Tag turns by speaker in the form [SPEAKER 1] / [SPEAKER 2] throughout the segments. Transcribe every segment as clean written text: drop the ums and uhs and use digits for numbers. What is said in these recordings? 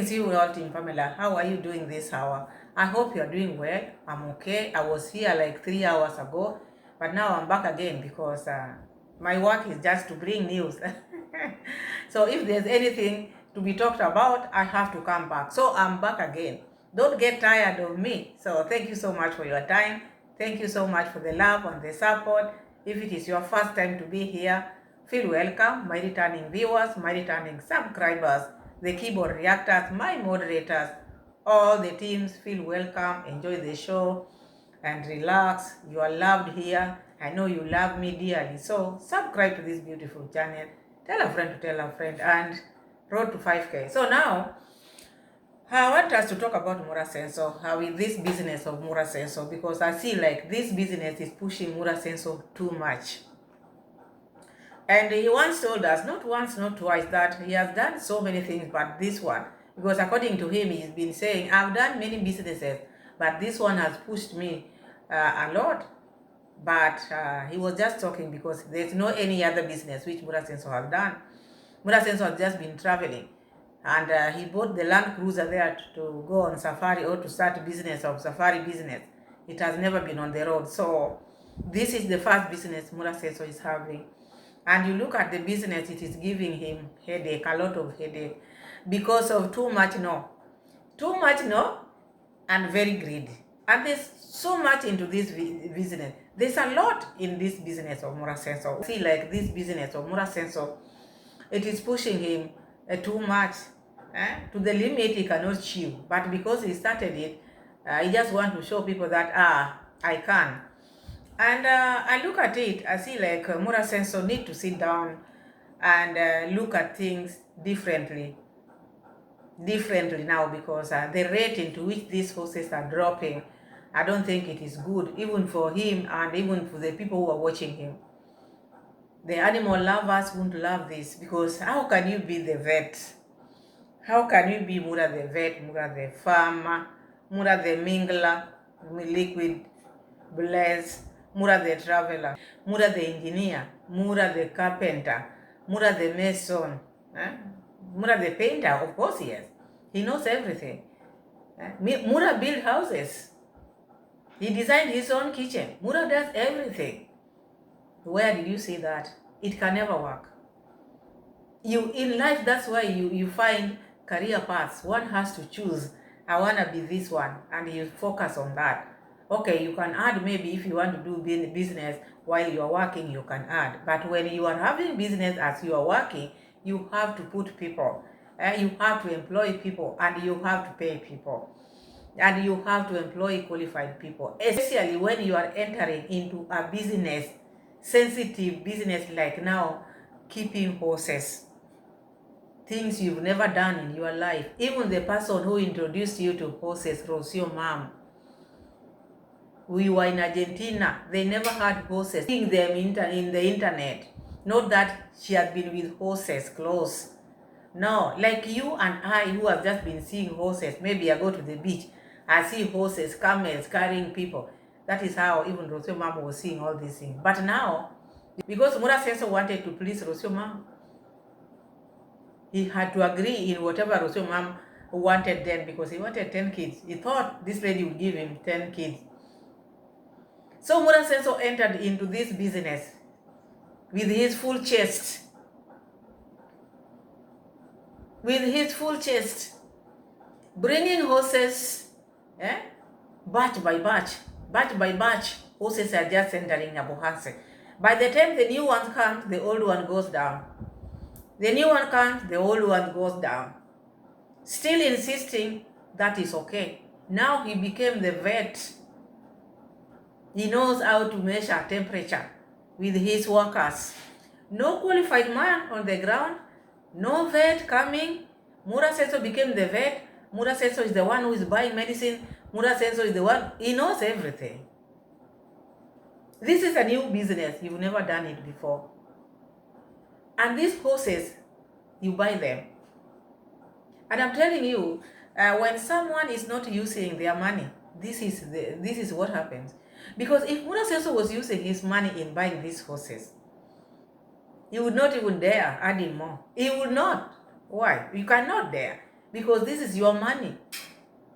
[SPEAKER 1] Greetings you all, Team Pamela. How are you doing this hour? I hope you are doing well. I'm okay. I was here like 3 hours ago, but now I'm back again because my work is just to bring news. So if there's anything to be talked about, I have to come back. So I'm back again. Don't get tired of me. So thank you so much for your time. Thank you so much for the love and the support. If it is your first time to be here, feel welcome. My returning viewers, my returning subscribers, the keyboard reactors, my moderators, all the teams, feel welcome. Enjoy the show and relax. You are loved here. I know you love me dearly. So subscribe to this beautiful channel. Tell a friend to tell a friend, and road to 5K. So now I want us to talk about Mura Senso, with this business of Mura Senso, because I see like this business is pushing Mura Senso too much. And he once told us, not once, not twice, that he has done so many things, but this one, because according to him, he's been saying, I've done many businesses, but this one has pushed me a lot. But he was just talking because there's no any other business which Mura Senso has done. Mura Senso has just been traveling. And he bought the Land Cruiser there to go on safari or to start business of safari business. It has never been on the road. So this is the first business Mura Senso is having. And you look at the business, it is giving him headache, a lot of headache, because of too much no, and very greedy. And there's so much into this business. There's a lot in this business of Mura Senso. See, like this business of Mura Senso, it is pushing him too much, to the limit he cannot chew. But because he started it, he just want to show people that, I can. And I look at it, I see like Mura Senso need to sit down and look at things differently now, because the rate into which these horses are dropping, I don't think it is good, even for him and even for the people who are watching him. The animal lovers won't love this, because how can you be the vet? How can you be Mura the vet, Mura the farmer, Mura the mingler, liquid bless, Mura the traveler, Mura the engineer, Mura the carpenter, Mura the mason, Mura the painter? Of course, yes. He knows everything. Mura built houses. He designed his own kitchen. Mura does everything. Where did you see that? It can never work. In life, that's why you find career paths. One has to choose. I want to be this one, and you focus on that. Okay, you can add, maybe if you want to do business while you are working, you can add. But when you are having business as you are working, you have to put people. You have to employ people, and you have to pay people. And you have to employ qualified people. Especially when you are entering into a business, sensitive business like now, keeping horses. Things you've never done in your life. Even the person who introduced you to horses, Rocio Mom, we were in Argentina, they never had horses. Seeing them in the internet. Not that she had been with horses close. No, like you and I, who have just been seeing horses. Maybe I go to the beach, I see horses, camels carrying people. That is how even Rocio Mom was seeing all these things. But now, because Mura Senso wanted to please Rocio Mom, he had to agree in whatever Rocio Mom wanted then, because he wanted 10 kids. He thought this lady would give him 10 kids. So Mura Senso entered into this business with his full chest. Bringing horses, batch by batch, horses are just entering Abuhanse. By the time the new one comes, the old one goes down. The new one comes, the old one goes down. Still insisting that is okay. Now he became the vet. He knows how to measure temperature with his workers. No qualified man on the ground, no vet coming. Mura Senso became the vet. Mura Senso is the one who is buying medicine. Mura Senso is the one, he knows everything. This is a new business. You've never done it before. And these horses, you buy them. And I'm telling you, when someone is not using their money, this is what happens. Because if Mura Senso was using his money in buying these horses, he would not even dare add in more. He would not. Why? You cannot dare. because this is your money.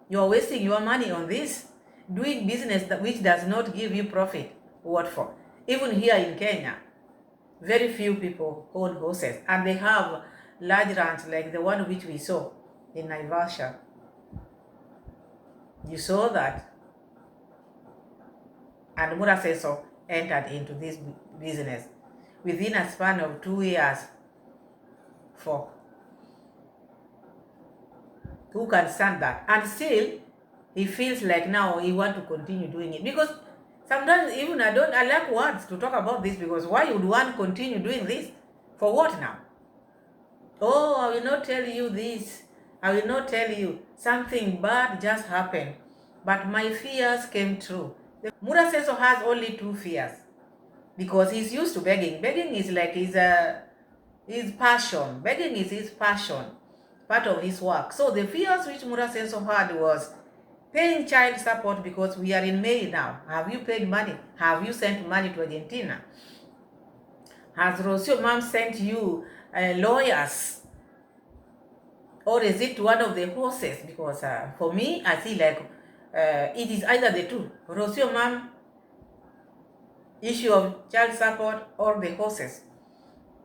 [SPEAKER 1] You're wasting your money on this, doing business which does not give you profit. What for? Even here in Kenya, very few people own horses, and they have large ranch like the one which we saw in Naivasha. You saw that, and Muraseso entered into this business within a span of 2 years. For who can stand that? And still, he feels like now he want to continue doing it, because sometimes even I lack words to talk about this, because why would one continue doing this? For what now? Oh, I will not tell you this. I will not tell you. Something bad just happened, but my fears came true. Muraseso has only 2 fears, because he's used to begging. Begging is like his passion. Begging is his passion, part of his work. So the fears which Muraseso had was paying child support, because we are in May now. Have you paid money? Have you sent money to Argentina? Has Rocio mom sent you lawyers? Or is it one of the horses? Because for me, I see like it is either the two. Rocio mom issue of child support, or the horses.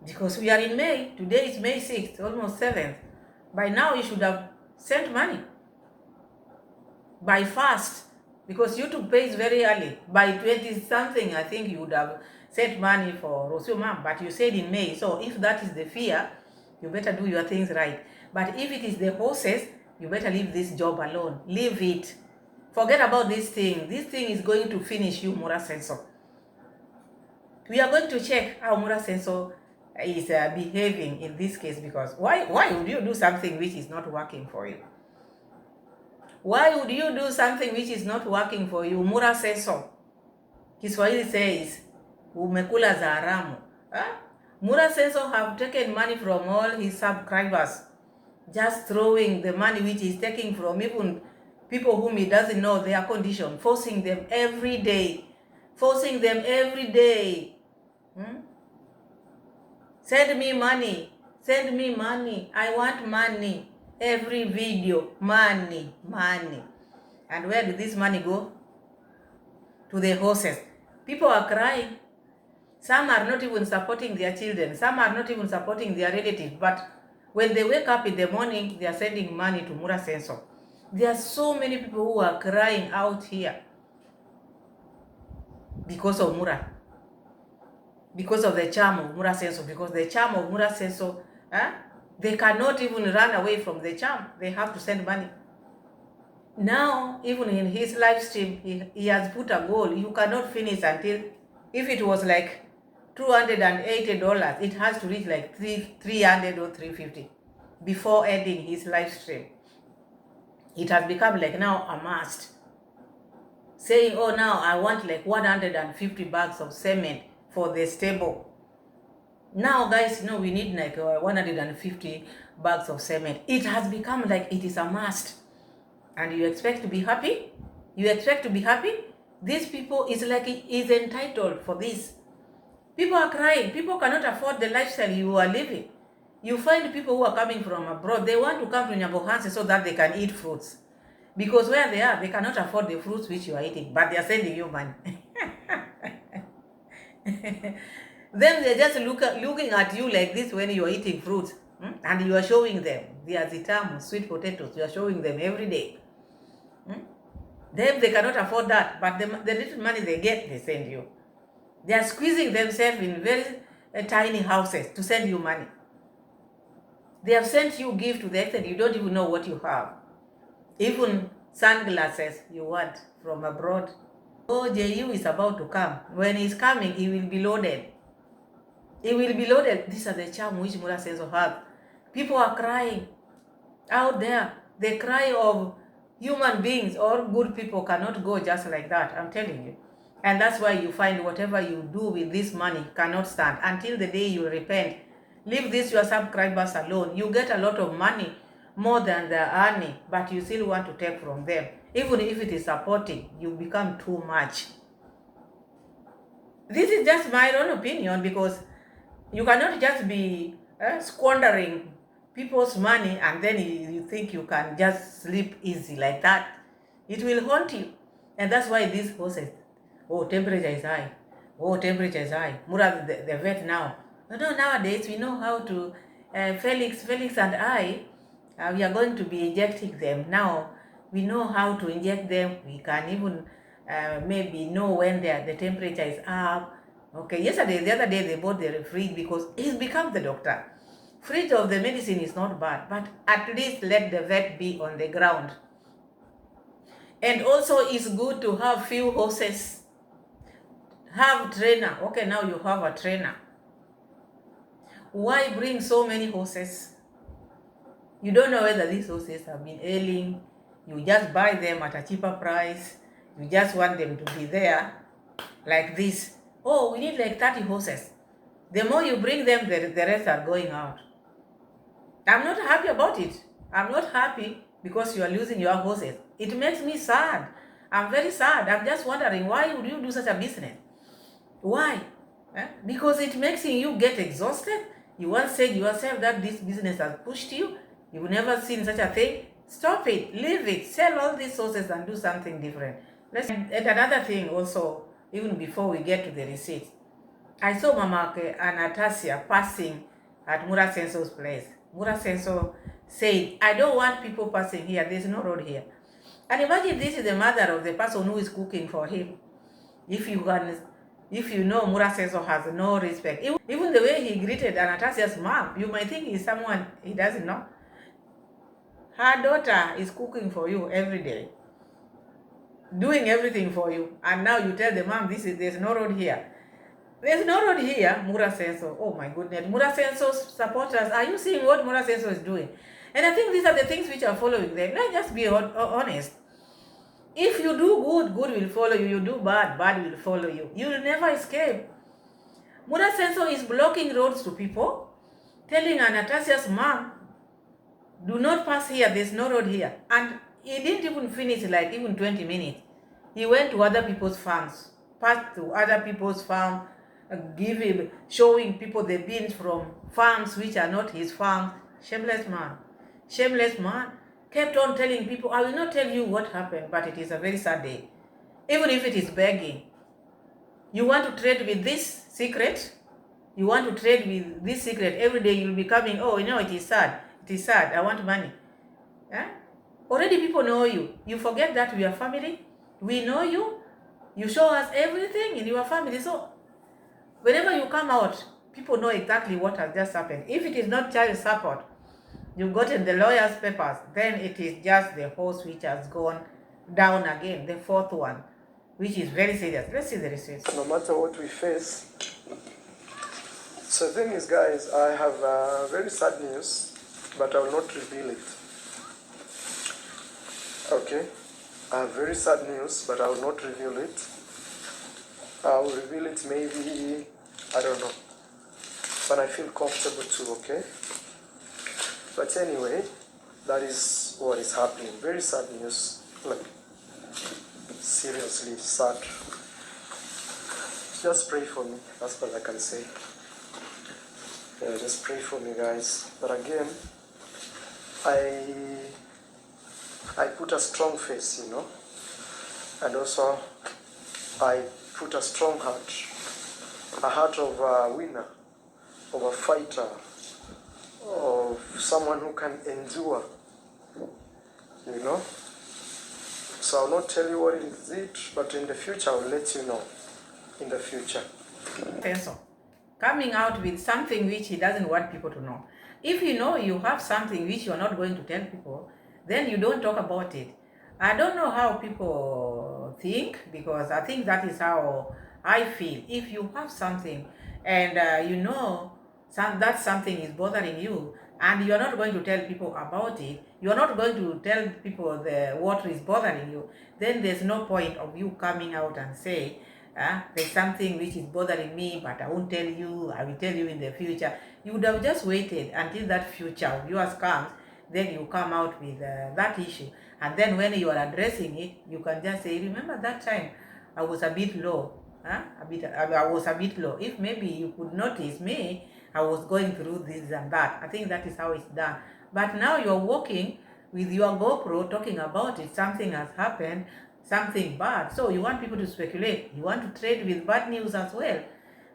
[SPEAKER 1] Because we are in May. Today is May 6th, almost 7th. By now, you should have sent money. By fast, because YouTube pays very early. By 20-something, I think you would have sent money for Rocio mom. But you said in May. So if that is the fear, you better do your things right. But if it is the horses, you better leave this job alone. Leave it. Forget about this thing. This thing is going to finish you, Muraseso. We are going to check how Muraseso is behaving in this case, because why would you do something which is not working for you? Why would you do something which is not working for you? Muraseso. Kiswahili says, umekula za haramu. Muraseso have taken money from all his subscribers, just throwing the money which he's taking from even people whom he doesn't know their condition, forcing them every day. Forcing them every day. Send me money. Send me money. I want money. Every video, money, money. And where did this money go? To the horses. People are crying. Some are not even supporting their children. Some are not even supporting their relatives. But when they wake up in the morning, they are sending money to Muraseso. There are so many people who are crying out here because of Mura. Because of the charm of Muraseso. Because the charm of Muraseso, they cannot even run away from the charm. They have to send money. Now, even in his live stream, he has put a goal. You cannot finish until, if it was like $280, it has to reach like $300 or $350 before ending his live stream. It has become like now a must. Saying, oh, now I want like 150 bags of cement for the stable. Now, guys, we need like 150 bags of cement. It has become like it is a must. And you expect to be happy? You expect to be happy? These people is like is entitled for this. People are crying. People cannot afford the lifestyle you are living. You find people who are coming from abroad. They want to come to Nyabohanse so that they can eat fruits. Because where they are, they cannot afford the fruits which you are eating. But they are sending you money. Then they're just looking at you like this when you are eating fruits. And you are showing them the azitamu, sweet potatoes. You are showing them every day. Then they cannot afford that. But the little money they get, they send you. They are squeezing themselves in very tiny houses to send you money. They have sent you gift to the extent you don't even know what you have. Even sunglasses you want from abroad. Oh, JU is about to come. When he's coming, he will be loaded. He will be loaded. These are the charm which Muraseso has. People are crying out there. The cry of human beings or good people cannot go just like that. I'm telling you. And that's why you find whatever you do with this money cannot stand until the day you repent. Leave this your subscribers alone. You get a lot of money, more than they're earning, but you still want to take from them. Even if it is supporting, you become too much. This is just my own opinion, because you cannot just be squandering people's money, and then you think you can just sleep easy like that. It will haunt you. And that's why these horses, oh, temperature is high. Oh, temperature is high. Mura, the vet now. No, nowadays we know how to, Felix and I, we are going to be injecting them. Now we know how to inject them. We can even maybe know when the temperature is up. Okay, the other day they bought the fridge because he's become the doctor. Fridge of the medicine is not bad, but at least let the vet be on the ground. And also it's good to have few horses. Have trainer. Okay, now you have a trainer. Why bring so many horses? You don't know whether these horses have been ailing. You just buy them at a cheaper price. You just want them to be there like this. Oh, we need like 30 horses. The more you bring them, the rest are going out. I'm not happy about it. I'm not happy because you are losing your horses. It makes me sad. I'm very sad. I'm just wondering, why would you do such a business? Why? Because it makes you get exhausted. You once said yourself that this business has pushed you. You've never seen such a thing. Stop it. Leave it. Sell all these horses and do something different. And another thing also, even before we get to the receipt, I saw Mama Anastasia passing at Mura Senso's place. Mura Senso said, I don't want people passing here. There's no road here. And imagine this is the mother of the person who is cooking for him. If you know Mura Senso has no respect. Even the way he greeted Anastasia's mom, you might think he's someone he doesn't know. Her daughter is cooking for you every day, doing everything for you. And now you tell the mom, there's no road here. There's no road here, Mura Senso. Oh my goodness. Mura Senso's supporters, are you seeing what Mura Senso is doing? And I think these are the things which are following them. Let's just be honest. If you do good, good will follow you. You do bad, bad will follow you. You will never escape. Mura Senso is blocking roads to people, telling Anastasia's mom, do not pass here, there's no road here. And he didn't even finish like even 20 minutes. He went to other people's farms, passed to other people's farm, showing people the beans from farms which are not his farms. Shameless man. Shameless man. Kept on telling people, I will not tell you what happened, but it is a very sad day. Even if it is begging. You want to trade with this secret? You want to trade with this secret? Every day you'll be coming, oh, it is sad. It is sad. I want money. Already people know you. You forget that we are family. We know you. You show us everything in your family. So whenever you come out, people know exactly what has just happened. If it is not child support, you've gotten the lawyer's papers, then it is just the horse which has gone down again, the fourth one, which is very serious. Let's see the receipts.
[SPEAKER 2] No matter what we face. So the thing is, guys, I have very sad news, but I will not reveal it. Okay? I have very sad news, but I will not reveal it. I will reveal it maybe, I don't know, when I feel comfortable to, okay? But anyway, that is what is happening. Very sad news. Like, seriously sad. Just pray for me. That's what I can say. Yeah, just pray for me, guys. But again, I put a strong face, and also I put a strong heart, a heart of a winner, of a fighter, of someone who can endure, So I'll not tell you what is it, but in the future I will let you know. In the future.
[SPEAKER 1] Coming out with something which he doesn't want people to know. If you know you have something which you are not going to tell people, then you don't talk about it. I don't know how people think, because I think that is how I feel. If you have something and that something is bothering you, and you are not going to tell people about it, you are not going to tell people what is bothering you, then there's no point of you coming out and say, there's something which is bothering me, but I won't tell you, I will tell you in the future. You would have just waited until that future of yours comes, then you come out with that issue. And then when you are addressing it, you can just say, remember that time I was a bit low. I was a bit low. If maybe you could notice me, I was going through this and that. I think that is how it's done. But now you're walking with your GoPro talking about it. Something has happened, something bad. So you want people to speculate. You want to trade with bad news as well.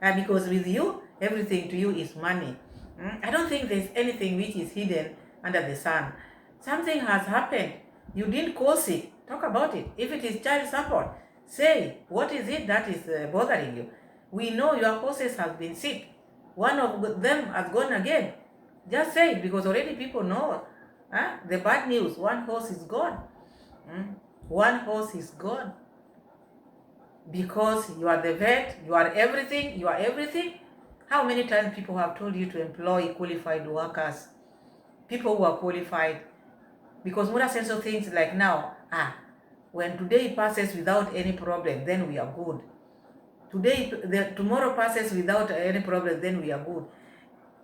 [SPEAKER 1] Because with you, everything to you is money. I don't think there's anything which is hidden under the sun. Something has happened. You didn't cause it. Talk about it. If it is child support, say, what is it that is bothering you? We know your horses have been sick. One of them has gone again. Just say it, because already people know the bad news. One horse is gone. One horse is gone. Because you are the vet, you are everything, you are everything. How many times people have told you to employ qualified workers? People who are qualified. Because Mura Senso thinks like now, when today passes without any problem, then we are good. Tomorrow passes without any problem, then we are good.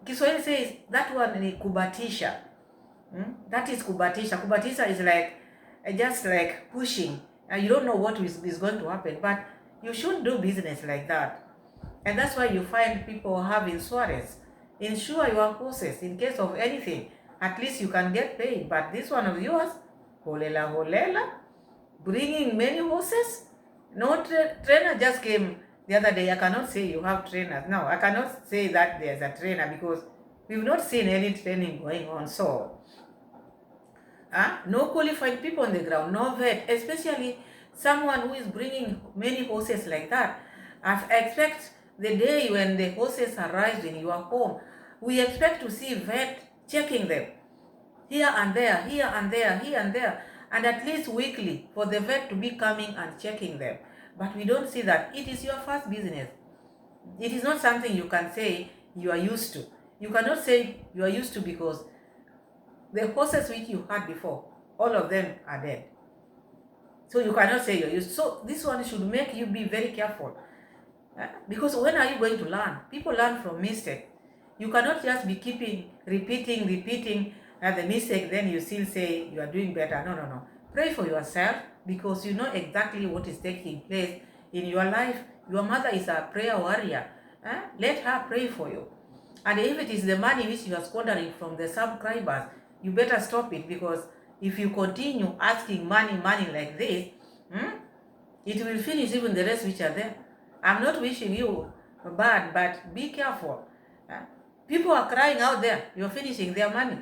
[SPEAKER 1] Kiswahili says that one ni kubatisha. That is kubatisha. Kubatisha is like just like pushing. You don't know what is going to happen, but you should do business like that. And that's why you find people have insurance. Insure your horses in case of anything. At least you can get paid. But this one of yours, holela, bringing many horses. No trainer just came the other day. I cannot say you have trainers. No, I cannot say that there's a trainer because we've not seen any training going on. So, no qualified people on the ground, no vet, especially someone who is bringing many horses like that. I expect the day when the horses arrive in your home, we expect to see vet checking them here and there, here and there, here and there, and at least weekly for the vet to be coming and checking them. But we don't see that. It is your first business. It is not something you can say you are used to. You cannot say you are used to because the horses which you had before, all of them are dead. So you cannot say you're used. So this one should make you be very careful. Because when are you going to learn? People learn from mistakes. You cannot just be repeating the mistake, then you still say you are doing better. No. Pray for yourself because you know exactly what is taking place in your life. Your mother is a prayer warrior. Let her pray for you. And if it is the money which you are squandering from the subscribers, you better stop it, because if you continue asking money like this, it will finish even the rest which are there. I'm not wishing you bad, but be careful. People are crying out there. You're finishing their money.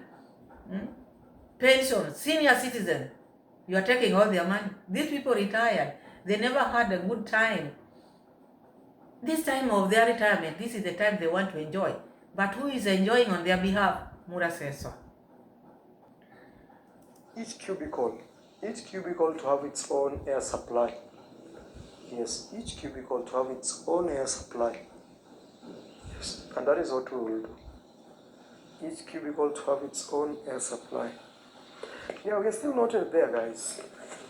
[SPEAKER 1] Pension, senior citizen, you are taking all their money. These people retired. They never had a good time. This time of their retirement, this is the time they want to enjoy. But who is enjoying on their behalf? Mura says so.
[SPEAKER 2] Each cubicle to have its own air supply. Yes, each cubicle to have its own air supply. Yes, and that is what we will do. Each cubicle to have its own air supply. Yeah, we are still not there, guys.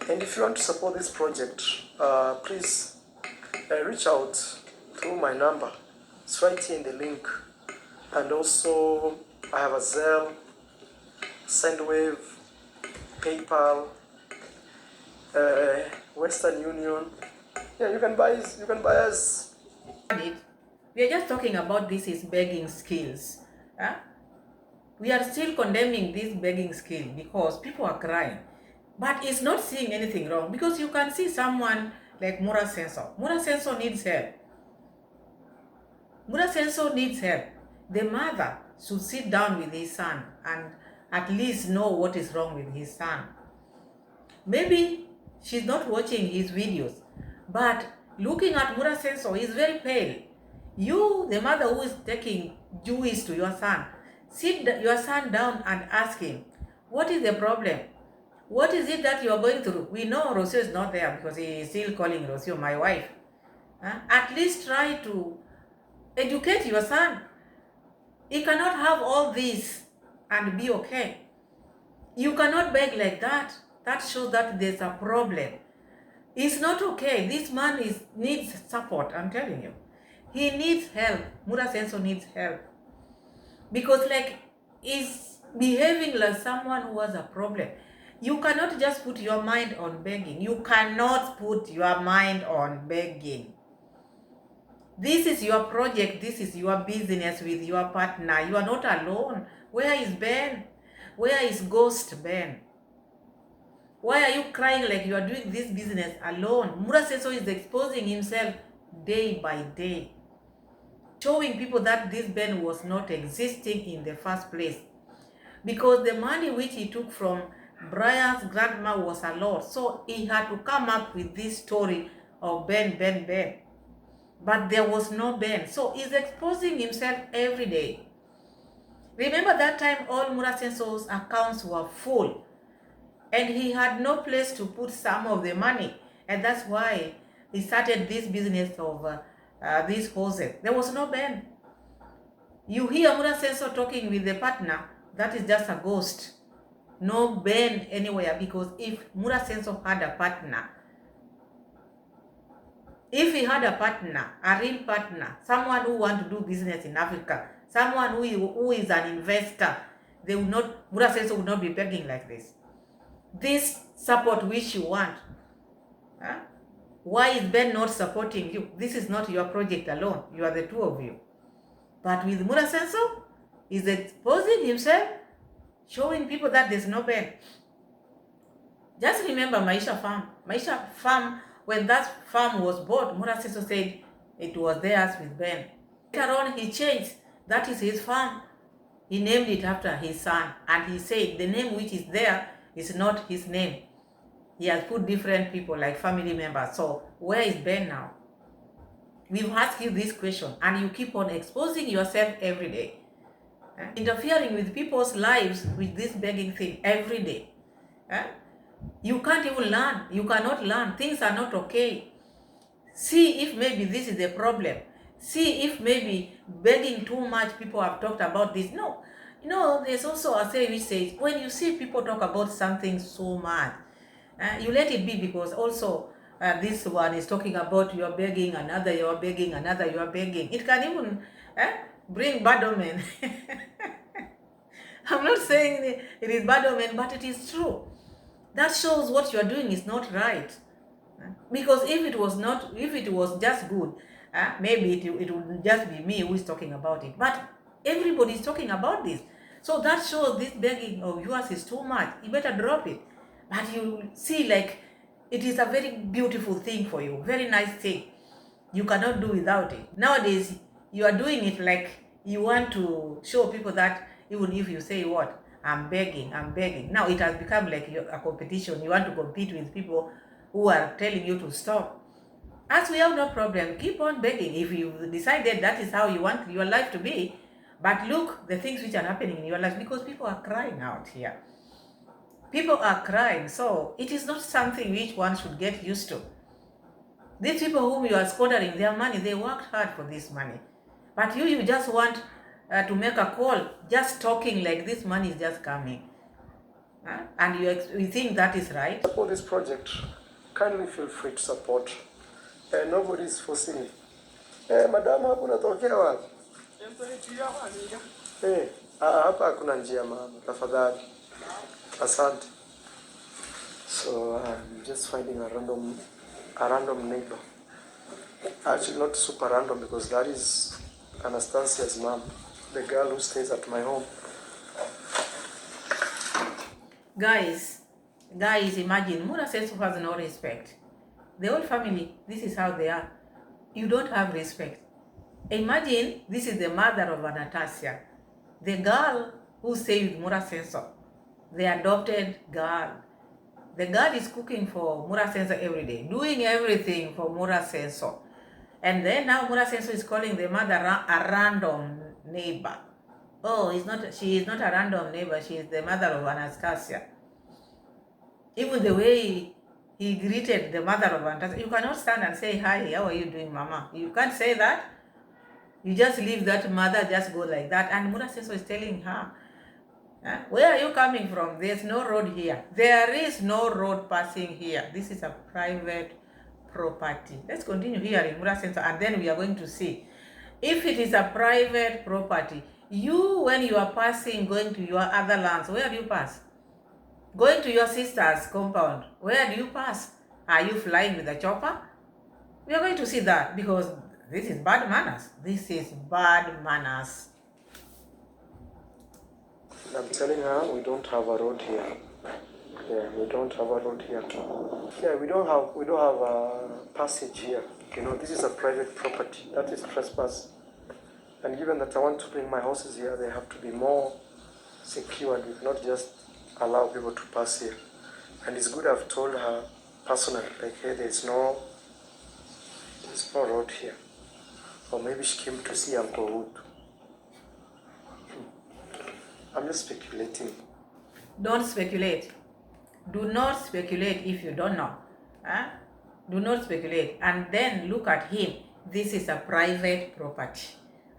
[SPEAKER 2] And if you want to support this project, please reach out through my number. It's right here in the link. And also, I have a Zelle, Sendwave, PayPal, Western Union. Yeah, you can buy us.
[SPEAKER 1] We are just talking about this is begging skills. We are still condemning this begging skill because people are crying. But it's not seeing anything wrong, because you can see someone like Mura Senso. Mura Senso needs help. Mura Senso needs help. The mother should sit down with his son and at least know what is wrong with his son. Maybe she's not watching his videos, but looking at Mura Senso, he's very pale. You, the mother who is taking Jewish to your son, sit your son down and ask him, what is the problem? What is it that you are going through? We know Rocio is not there because he is still calling Rocio my wife. At least try to educate your son. He cannot have all this and be okay. You cannot beg like that. That shows that there's a problem. It's not okay. This man needs support, I'm telling you. He needs help. Mura Senso needs help. Because he's behaving like someone who has a problem. You cannot just put your mind on begging. You cannot put your mind on begging. This is your project. This is your business with your partner. You are not alone. Where is Ben? Where is Ghost Ben? Why are you crying like you are doing this business alone? Muraseso is exposing himself day by day, showing people that this Ben was not existing in the first place. Because the money which he took from Brian's grandma was a lot. So he had to come up with this story of Ben. But there was no Ben. So he's exposing himself every day. Remember that time all Murasenso's accounts were full and he had no place to put some of the money. And that's why he started this business of these horses. There was no Ben. You hear Murasenso talking with the partner, that is just a ghost. No Ben anywhere, because if Murasenso had a partner, if he had a partner, a real partner, someone who wants to do business in Africa, someone who is an investor, they would not, Murasenso would not be begging like this. This support which you want, huh? Why is Ben not supporting you? This is not your project alone. You are the two of you. But with Murasenso, he's exposing himself, showing people that there's no Ben. Just remember Maisha Farm. Maisha Farm, when that farm was bought, Murasenso said it was theirs with Ben. Later on, he changed. That is his farm. He named it after his son. And he said the name which is there is not his name. He has put different people like family members. So where is Ben now? We've asked you this question and you keep on exposing yourself every day. Interfering with people's lives with this begging thing every day. You can't even learn. You cannot learn. Things are not okay. See if maybe this is the problem. See if maybe begging too much, people have talked about this. No. You know, there's also a saying which says, when you see people talk about something so much, you let it be, because also this one is talking about you're begging, another you're begging, another you're begging. It can even bring bad omen. I'm not saying it is bad omen, but it is true. That shows what you are doing is not right. Because if it was just good, maybe it would just be me who is talking about it. But everybody is talking about this. So that shows this begging of yours is too much. You better drop it. But you see, like, it is a very beautiful thing for you, very nice thing. You cannot do without it. Nowadays, you are doing it like you want to show people that even if you say what, I'm begging. Now it has become like a competition. You want to compete with people who are telling you to stop. As we have no problem, keep on begging. If you decided that is how you want your life to be, but look, the things which are happening in your life, because people are crying out here. People are crying, so it is not something which one should get used to. These people whom you are squandering their money, they worked hard for this money. But you just want to make a call, just talking like this money is just coming. And you think that is right?
[SPEAKER 2] Support this project. Kindly feel free to support. Nobody is forcing it. Madam, hapo unatokea wapi? Hapa hakuna njia mama, tafadhali. Asante. So I'm just finding a random neighbor. Actually not super random, because that is Anastasia's mom, the girl who stays at my home.
[SPEAKER 1] Guys, imagine, Murasenso has no respect. The whole family, this is how they are. You don't have respect. Imagine, this is the mother of Anastasia, the girl who saved Murasenso, the adopted girl. The girl is cooking for Murasenso every day, doing everything for Murasenso. And then now Murasenso is calling the mother a random neighbor. Oh, she is not a random neighbor, she is the mother of Anastasia. Even the way he greeted the mother of Anastasia, you cannot stand and say, hi, how are you doing, mama? You can't say that. You just leave that mother, just go like that. And Murasenso is telling her, where are you coming from? There's no road here. There is no road passing here. This is a private property. Let's continue here in Murasenso, and then we are going to see. If it is a private property, when you are passing, going to your other lands, where do you pass? Going to your sister's compound, where do you pass? Are you flying with a chopper? We are going to see that, because This is bad manners. This is bad manners.
[SPEAKER 2] I'm telling her we don't have a road here. Yeah, we don't have a road here. Yeah, we don't have a passage here. You know, this is a private property. That is trespass. And given that I want to bring my horses here, they have to be more secured. We cannot just allow people to pass here. And it's good I've told her personally, like, hey, there's no road here. Or maybe she came to see Uncle Wood. I'm just speculating.
[SPEAKER 1] Don't speculate. Do not speculate if you don't know. Huh? Do not speculate. And then look at him. This is a private property.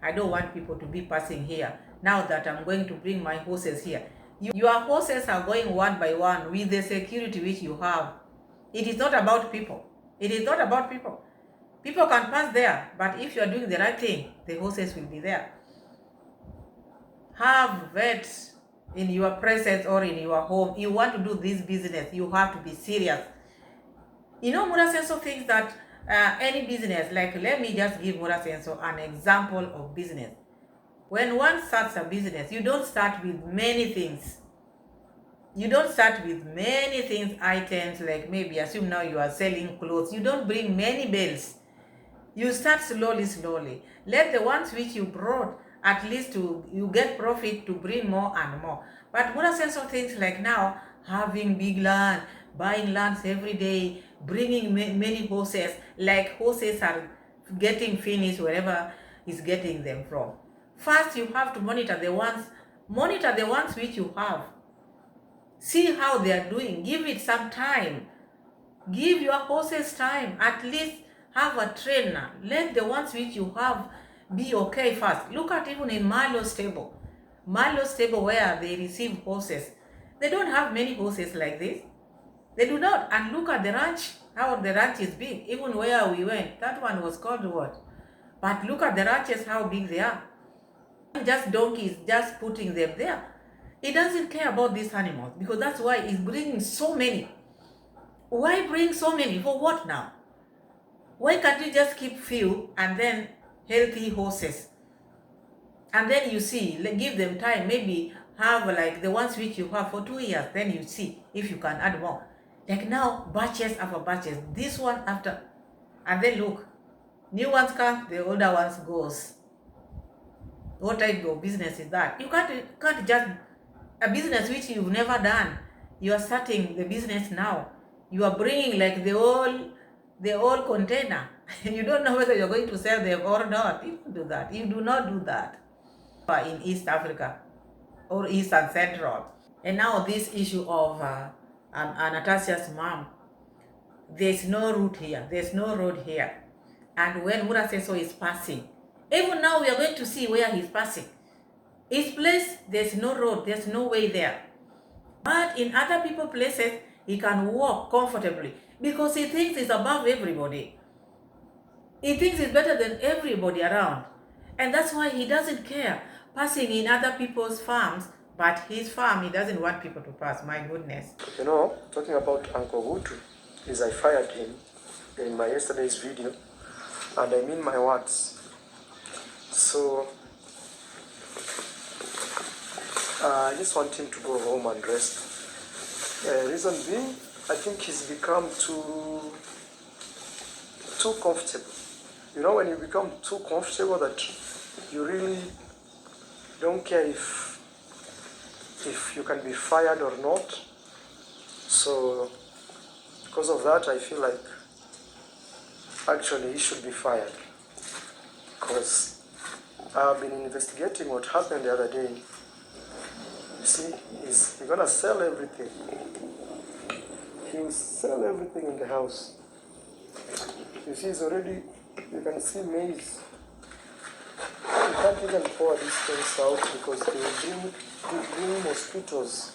[SPEAKER 1] I don't want people to be passing here. Now that I'm going to bring my horses here. Your horses are going one by one with the security which you have. It is not about people. It is not about people. People can pass there, but if you are doing the right thing, the horses will be there. Have vets in your presence or in your home. You want to do this business, you have to be serious. You know, Murasenso thinks that any business, like, let me just give Murasenso an example of business. When one starts a business, you don't start with many things. You don't start with many things, items, like maybe assume now you are selling clothes. You don't bring many bales. You start slowly. Let the ones which you brought, at least you get profit to bring more and more. But Mura says some things like now, having big land, buying lands every day, bringing many horses, like horses are getting finished wherever is getting them from. First, you have to monitor the ones which you have. See how they are doing. Give it some time. Give your horses time. At least have a trainer. Let the ones which you have be okay first. Look at even in Marlo's stable. Marlo's stable where they receive horses. They don't have many horses like this. They do not. And look at the ranch. How the ranch is big. Even where we went. That one was called what? But look at the ranches, how big they are. Just donkeys, just putting them there. It doesn't care about these animals because that's why it's bringing so many. Why bring so many? For what now? Why can't you just keep few and then healthy horses? And then you see, give them time, maybe have like the ones which you have for 2 years, then you see if you can add more. Like now, batches after batches, this one after, and then look, new ones come, the older ones goes. What type of business is that? You can't just, a business which you've never done. You are starting the business now. You are bringing like the whole container. You don't know whether you're going to sell them or not. You don't do that. You do not do that. In East Africa or East and Central. And now this issue of Anastasia's mom. There's no route here. There's no road here. And when Muraseso is passing, even now we are going to see where he's passing. His place, there's no road, there's no way there. But in other people's places, he can walk comfortably because he thinks he's above everybody. He thinks he's better than everybody around. And that's why he doesn't care passing in other people's farms, but his farm, he doesn't want people to pass. My goodness.
[SPEAKER 2] You know, talking about Uncle Wood, is I fired him in my yesterday's video, and I mean my words. So, I just want him to go home and rest. Reason being, I think he's become too comfortable. You know, when you become too comfortable that you really don't care if you can be fired or not. So, because of that, I feel like actually he should be fired. Because I've been investigating what happened the other day. You see, he's gonna sell everything. He will sell everything in the house. You see, it's already, you can see maize. You can't even pour these things out because they will bring mosquitoes.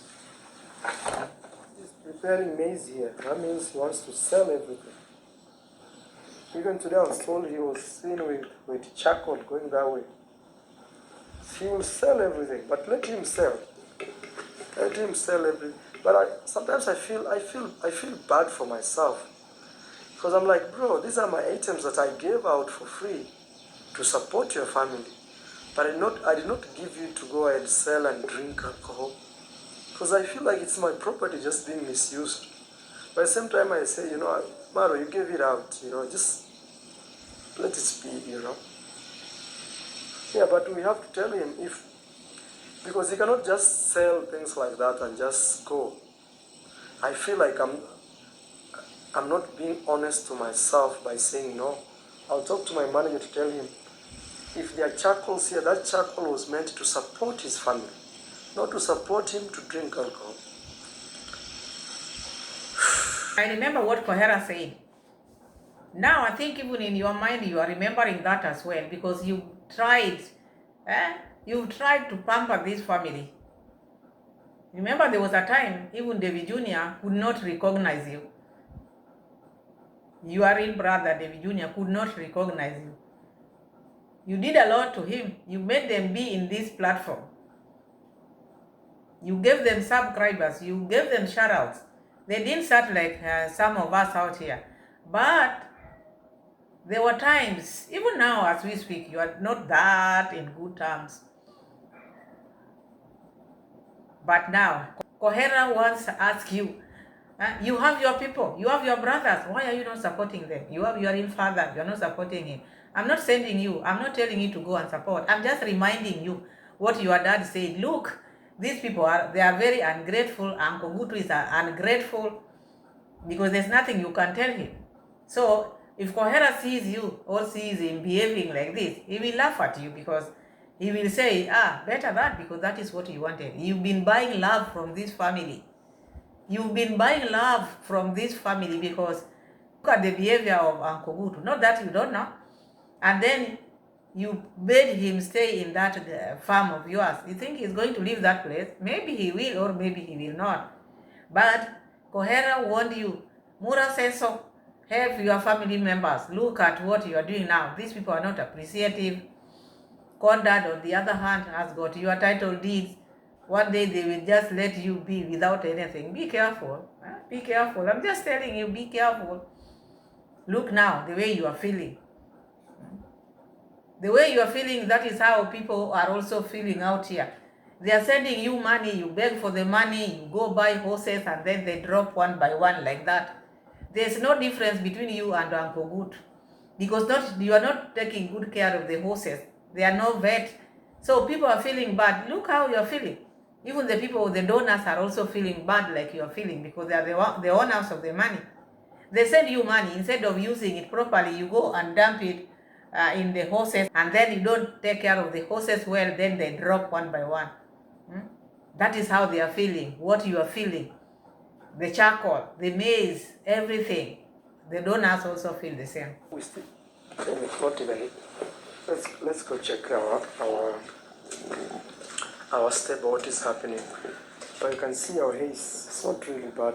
[SPEAKER 2] He's preparing maize here. That means he wants to sell everything. Even today I was told he was seen with charcoal going that way. He will sell everything, but let him sell. Let him sell everything. But sometimes I feel bad for myself. Because I'm like, bro, these are my items that I gave out for free. to support your family. But I did not give you to go and sell and drink alcohol, because I feel like it's my property just being misused. But at the same time, I say, Maro, you gave it out, just let it be, Yeah, but we have to tell him because he cannot just sell things like that and just go. I feel like I'm not being honest to myself by saying no. I'll talk to my manager to tell him, if there are charcoals here, that charcoal was meant to support his family, not to support him to drink alcohol.
[SPEAKER 1] I remember what Kohera said. Now I think even in your mind you are remembering that as well, because you tried to pamper this family. Remember, there was a time even David Jr. could not recognize you. Your real brother David Jr. could not recognize you. You did a lot to him. You made them be in this platform. You gave them subscribers. You gave them shoutouts. They didn't start like some of us out here. But there were times, even now as we speak, you are not that in good terms. But now, Kohera wants to ask you, you have your people, you have your brothers, why are you not supporting them? You have your real father, you're not supporting him. I'm not sending you, I'm not telling you to go and support. I'm just reminding you what your dad said. Look, these people they are very ungrateful. Uncle Gutu is ungrateful because there's nothing you can tell him. So if Kohera sees you or sees him behaving like this, he will laugh at you, because he will say, better that, because that is what you wanted. You've been buying love from this family. You've been buying love from this family because look at the behavior of Uncle Gutu. Not that you don't know. And then you made him stay in that farm of yours. You think he's going to leave that place? Maybe he will, or maybe he will not. But Kohera warned you. Mura says so. Help your family members. Look at what you are doing now. These people are not appreciative. Conrad, on the other hand, has got your title deeds. One day they will just let you be without anything. Be careful. Be careful. I'm just telling you, be careful. Look now, the way you are feeling. The way you are feeling, that is how people are also feeling out here. They are sending you money, you beg for the money, you go buy horses, and then they drop one by one like that. There's no difference between you and Uncle Good, because you are not taking good care of the horses. They are no vet. So people are feeling bad. Look how you are feeling. Even the people, the donors, are also feeling bad like you are feeling, because they are the owners of the money. They send you money. Instead of using it properly, you go and dump it in the horses, and then you don't take care of the horses well, then they drop one by one. That is how they are feeling, what you are feeling. The charcoal, the maize, everything. The donors also feel the same.
[SPEAKER 2] We still, not even. Let's go check our step, what is happening. But you can see our haze. It's not really bad.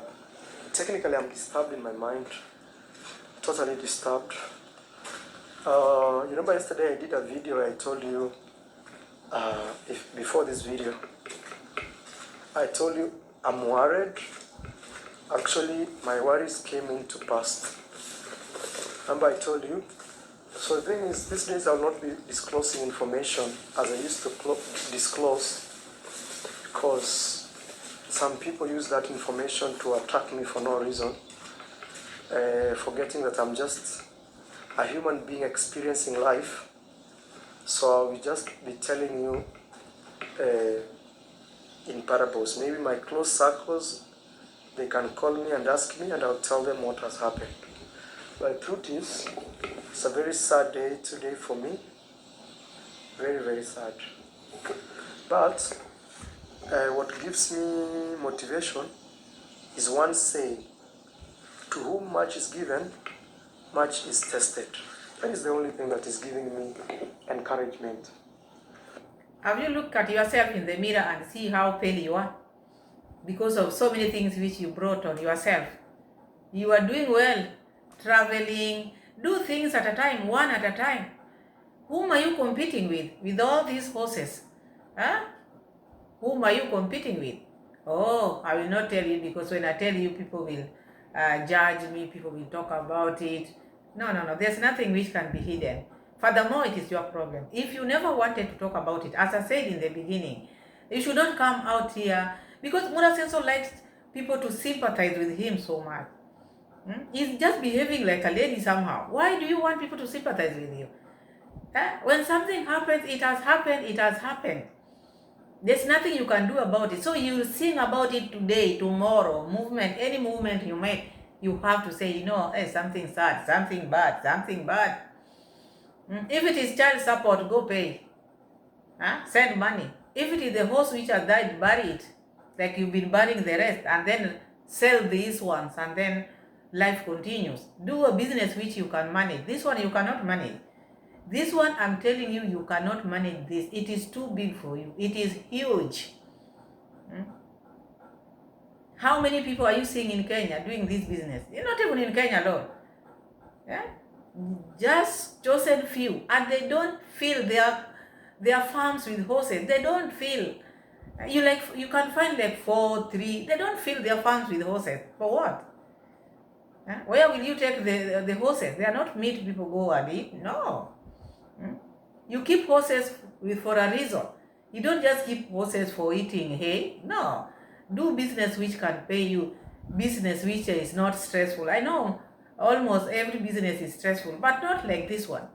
[SPEAKER 2] Technically, I'm disturbed in my mind. Totally disturbed. You remember yesterday I did a video. I told you, before this video, I told you I'm worried. Actually, my worries came into past. Remember I told you? So the thing is, these days I'll not be disclosing information as I used to disclose, because some people use that information to attack me for no reason, forgetting that I'm just a human being experiencing life. So I will just be telling you in parables. Maybe my close circles, they can call me and ask me, and I'll tell them what has happened. But the truth is, it's a very sad day today for me. Very, very sad. But what gives me motivation is one saying, to whom much is given, much is tested. That is the only thing that is giving me encouragement.
[SPEAKER 1] Have you looked at yourself in the mirror and see how pale you are? Because of so many things which you brought on yourself. You are doing well, traveling, do things at a time, one at a time. Whom are you competing with? With all these horses? Whom are you competing with? Oh, I will not tell you, because when I tell you, people will judge me, people will talk about it. No. There's nothing which can be hidden. Furthermore, it is your problem. If you never wanted to talk about it, as I said in the beginning, you should not come out here, because Murasenso likes people to sympathize with him so much. He's just behaving like a lady somehow. Why do you want people to sympathize with you? When something happens, it has happened, it has happened. There's nothing you can do about it. So you sing about it today, tomorrow, any movement you make, you have to say, hey, something sad, something bad, something bad. If it is child support, go pay. Send money. If it is the horse which has died, bury it. Like you've been burying the rest, and then sell these ones, and then life continues. Do a business which you can manage. This one you cannot manage. This one, I'm telling you, you cannot manage this. It is too big for you. It is huge. How many people are you seeing in Kenya doing this business? You're not even in Kenya alone. Just chosen few, and they don't fill their farms with horses. They don't fill. You can find like 4, 3. They don't fill their farms with horses. For what? Where will you take the horses? They are not meat people go and eat. No. You keep horses for a reason. You don't just keep horses for eating hay. No. Do business which can pay you. Business which is not stressful. I know almost every business is stressful, but not like this one.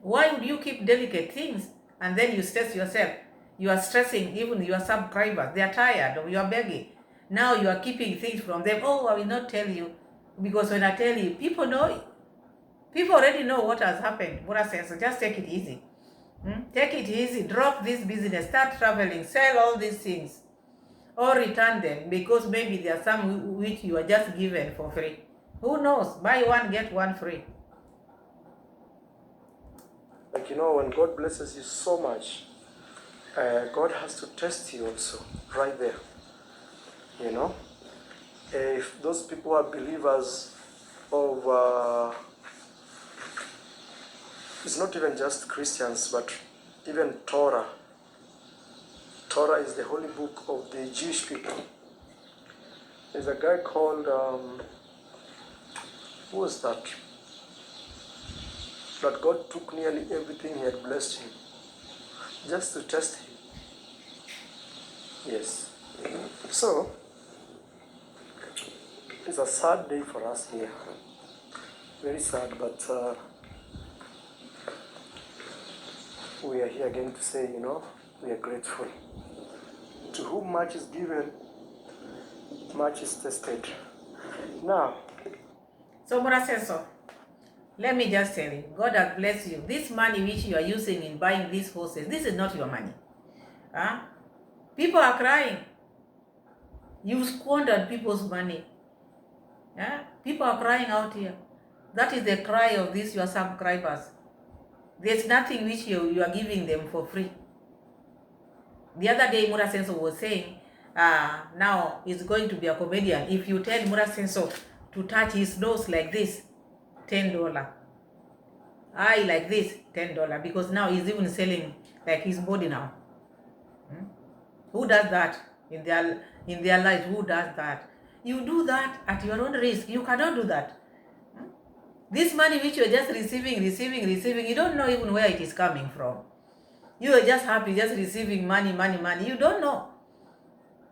[SPEAKER 1] Why would you keep delicate things and then you stress yourself? You are stressing even your subscribers. They are tired of your begging. Now you are keeping things from them. Oh, I will not tell you, because when I tell you, people know. People already know what has happened. Mura says, so just take it easy. Take it easy. Drop this business. Start traveling. Sell all these things. Or return them, because maybe there are some which you are just given for free. Who knows? Buy one, get one free.
[SPEAKER 2] Like, when God blesses you so much, God has to test you also, right there. If those people are believers of, it's not even just Christians, but even Torah. Torah is the holy book of the Jewish people. There's a guy called, who was that? That God took nearly everything he had blessed him, just to test him. Yes. So, it's a sad day for us here. Very sad, but we are here again to say, we are grateful. To whom much is given, much is tested. Now,
[SPEAKER 1] so Mura says so. Let me just tell you, God has blessed you. This money which you are using in buying these horses, this is not your money. People are crying. You squandered people's money. People are crying out here. That is the cry of these your subscribers. There's nothing which you are giving them for free. The other day, Mura Senso was saying, now he's going to be a comedian. If you tell Mura Senso to touch his nose like this, $10. Eye like this, $10. Because now he's even selling like his body now. Who does that in their lives? Who does that? You do that at your own risk. You cannot do that. This money which you are just receiving, you don't know even where it is coming from. You are just happy, just receiving money. You don't know.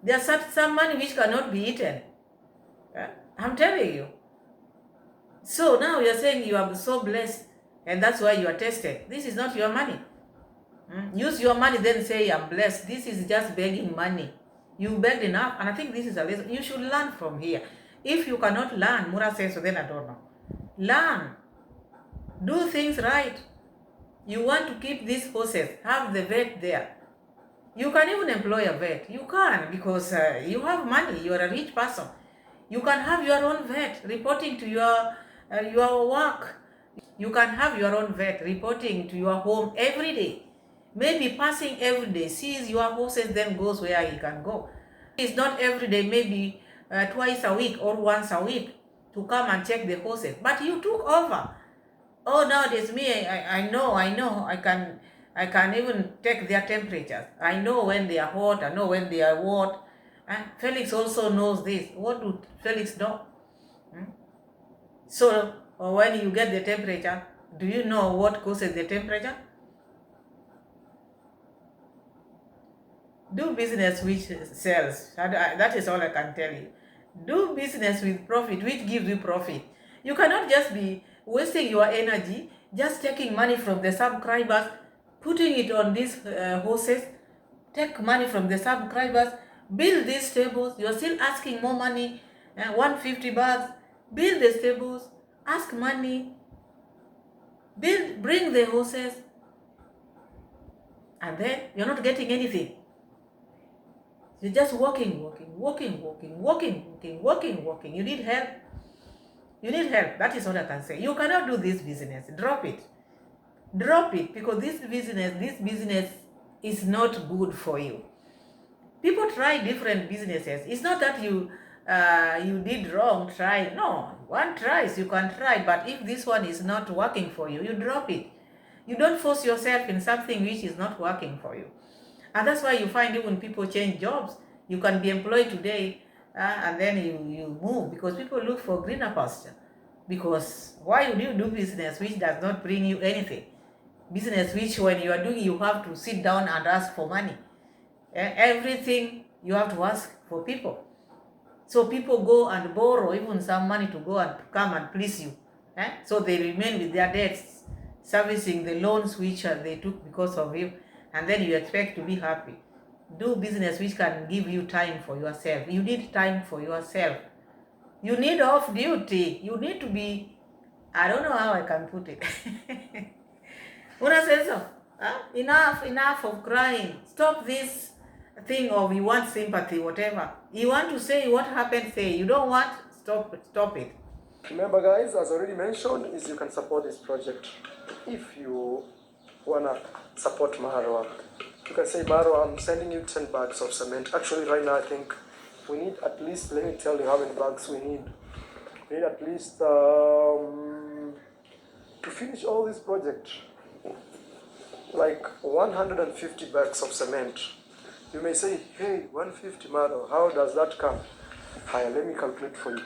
[SPEAKER 1] There's some money which cannot be eaten. I'm telling you. So now you're saying you are so blessed, and that's why you are tested. This is not your money. Use your money, then say I'm blessed. This is just begging money. You begged enough, and I think this is a lesson. You should learn from here. If you cannot learn, Mura says, so then I don't know. Learn. Do things right. You want to keep these horses, have the vet there. You can even employ a vet. You can, because you have money. You are a rich person. You can have your own vet reporting to your work. You can have your own vet reporting to your home every day. Maybe passing every day, sees your horses, then goes where he can go. It's not every day, maybe twice a week or once a week to come and check the horses. But you took over. Oh, nowadays me, I know. I can even take their temperatures. I know when they are hot. I know when they are what. And Felix also knows this. What do Felix know? So when you get the temperature, Do you know what causes the temperature? Do business which sells. That is all I can tell you. Do business with profit, which gives you profit. You cannot just be wasting your energy, just taking money from the subscribers, putting it on these horses, take money from the subscribers, build these stables. You're still asking more money, 150 bucks. Build the stables, ask money, bring the horses, and then you're not getting anything. You're just walking. You need help. You need help. That is what I can say. You cannot do this business. Drop it. Drop it, because this business is not good for you. People try different businesses. It's not that you did wrong, try. No, one tries, you can try. But if this one is not working for you, you drop it. You don't force yourself in something which is not working for you. And that's why you find even people change jobs. You can be employed today and then you move, because people look for greener pasture. Because why would you do business which does not bring you anything? Business which when you are doing, you have to sit down and ask for money. Everything you have to ask for people. So people go and borrow even some money to go and come and please you. So they remain with their debts, servicing the loans which they took because of you, and then you expect to be happy. Do business which can give you time for yourself. You need time for yourself. You need off duty. You need to be, I don't know how I can put it. Una says so. Enough of crying. Stop this thing of you want sympathy, whatever. You want to say what happened, say. You don't want, stop it.
[SPEAKER 2] Remember guys, as already mentioned, is you can support this project. If you wanna support Marwa, you can say, Marwa, I'm sending you 10 bags of cement. Actually right now I think we need at least, let me tell you how many bags we need. We need at least to finish all this project, like 150 bags of cement. You may say, hey, 150 Marwa, how does that come? Hi, let me calculate for you.